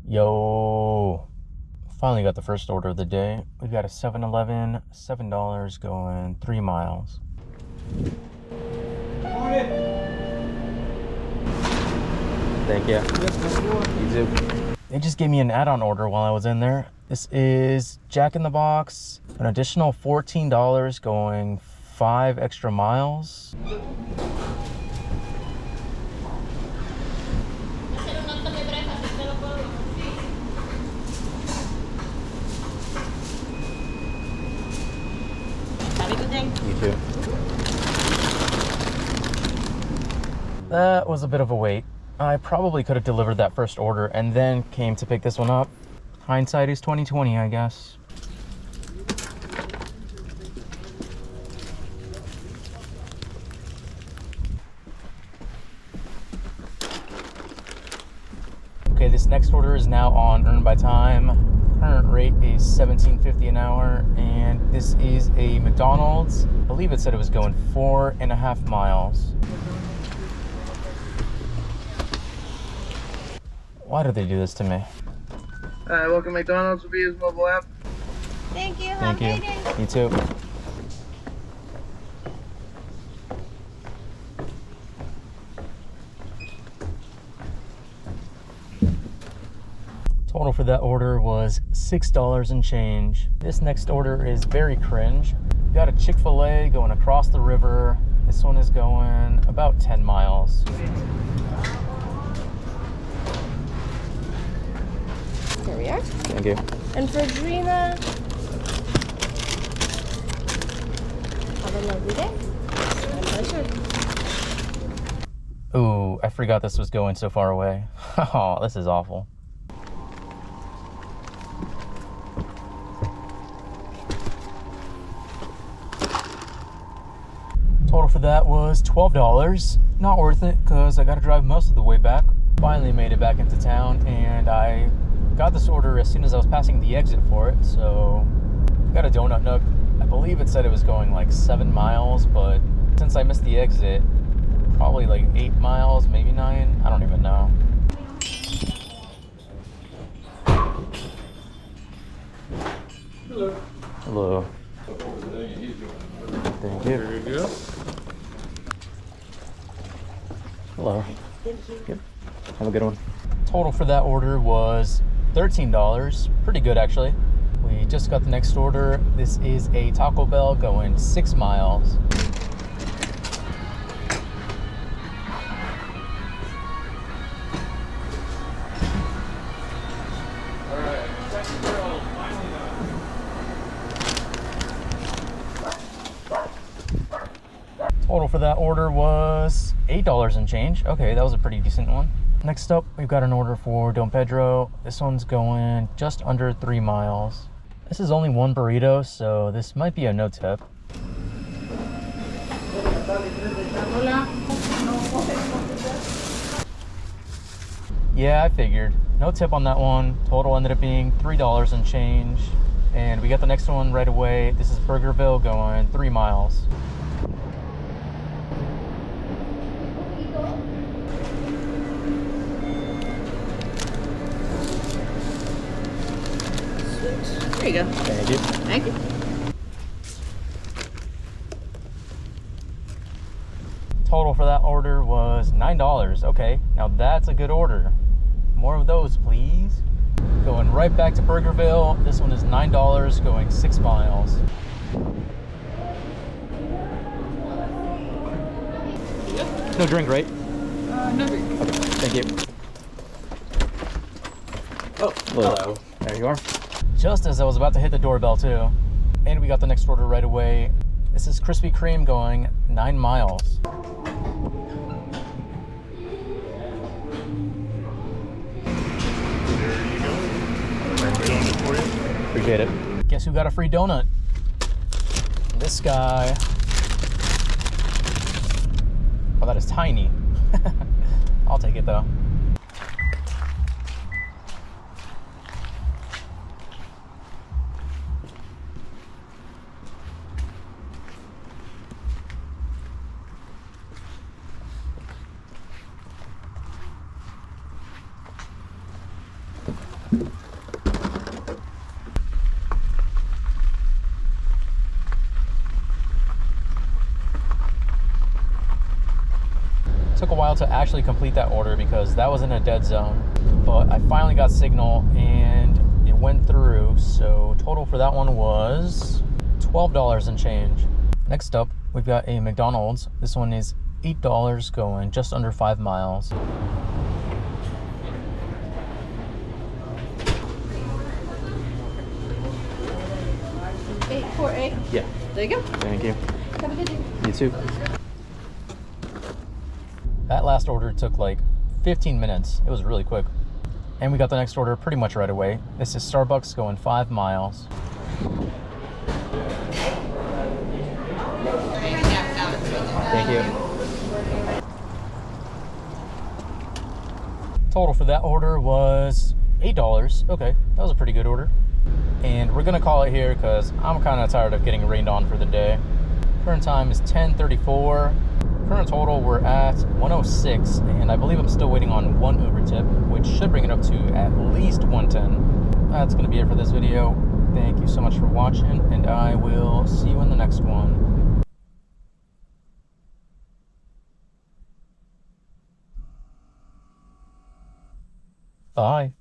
Yo, finally got the first order of the day. We've got a 7-Eleven, $7 going 3 miles. Thank you. You too. They just gave me an add-on order while I was in there. This is Jack in the Box, an additional $14 going 5 extra miles. You too. That was a bit of a wait. I probably could have delivered that first order and then came to pick this one up. Hindsight is 20/20, I guess. Okay, this next order is now on Earn by Time. Current rate is $17.50 an hour, and this is a McDonald's. I believe it said it was going 4.5 miles. Why did they do this to me? Welcome McDonald's will be his mobile app. Thank you. Thank you. You too. Total for that order was $6 and change. This next order is very cringe. We got a Chick-fil-A going across the river. This one is going about 10 miles. There we are. Thank you. And for Dreamer, have a lovely day. My pleasure. Ooh, I forgot this was going so far away. Oh, this is awful. Total for that was $12. Not worth it because I got to drive most of the way back. Finally made it back into town, and I got this order as soon as I was passing the exit for it. So got a donut nook. I believe it said it was going like 7 miles, but since I missed the exit, probably like 8 miles, maybe 9. I don't even know. Hello. Hello. Thank you. There you go. Hello. Yep. Have a good one. Total for that order was $13. Pretty good, actually. We just got the next order. This is a Taco Bell going 6 miles. Total for that order was $8 and change. Okay, that was a pretty decent one. Next up, we've got an order for Don Pedro. This one's going just under 3 miles. This is only one burrito, so this might be a no tip. Yeah, I figured. No tip on that one. Total ended up being $3 and change. And we got the next one right away. This is Burgerville going 3 miles. There you go. Thank you. Thank you. Total for that order was $9. Okay, now that's a good order. More of those, please. Going right back to Burgerville. This one is $9 going 6 miles. No drink, right? No drink. Okay, thank you. Oh, hello. There you are. Just as I was about to hit the doorbell too. And we got the next order right away. This is Krispy Kreme going 9 miles. There you go. Donut for you. Appreciate it. Guess who got a free donut? This guy. Oh, that is tiny. I'll take it though. Took a while to actually complete that order because that was in a dead zone, but I finally got signal and it went through. So total for that one was $12 and change. Next up, we've got a McDonald's. This one is $8 going just under 5 miles. $848. Yeah. There you go. Thank you. Have a good day. You too. That last order took like 15 minutes. It was really quick. And we got the next order pretty much right away. This is Starbucks going 5 miles. Thank you. Total for that order was $8. Okay, that was a pretty good order. And we're gonna call it here because I'm kind of tired of getting rained on for the day. Current time is 10:34. Current total, we're at 106, and I believe I'm still waiting on one Uber tip, which should bring it up to at least 110. That's gonna be it for this video. Thank you so much for watching, and I will see you in the next one. Bye.